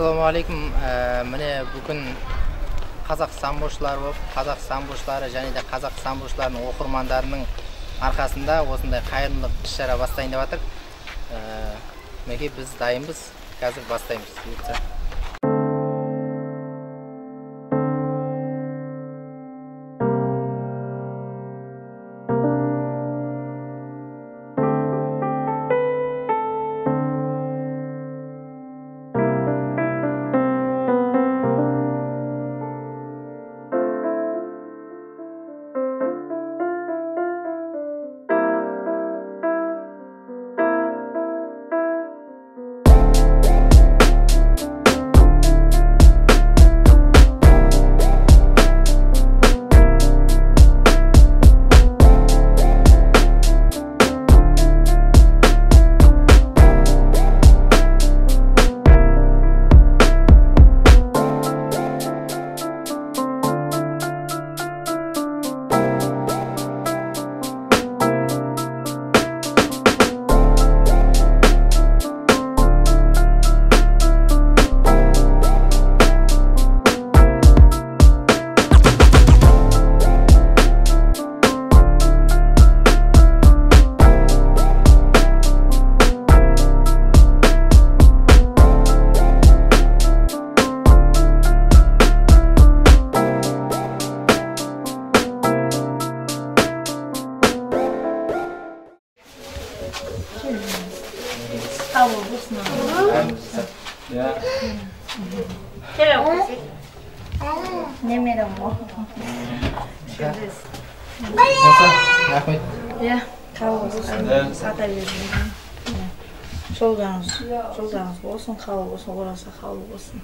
Assalamu alaikum. Mine bugün Қазақ самбошылары болып, Қазақ самбошылары және де Қазақ самбошыларының оқырмандарының арқасында осындай қайырымдылық іс-шара бастайын деп жатыр. Мінекей біз дайынбыз, қазір бастаймыз. Жолдарыңыз болсын, қабыл болсын, оралса қабыл болсын.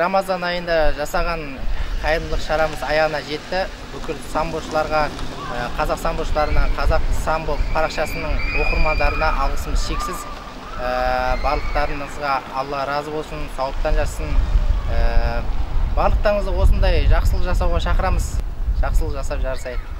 Рамазан айында жасаған қайырымдылық шарамыз аяғына жетті. Бүкіл самбошыларға, қазақ самбошыларына, қазақ самбо парақшасының оқырмандарына алғысымыз шексіз. Барлықтарыңызға Алла разы болсын, сауаптан жассын. Барлықтарыңызды осындай жақсылық жасауға шақырамыз. Жақсылық жасап жарысайық.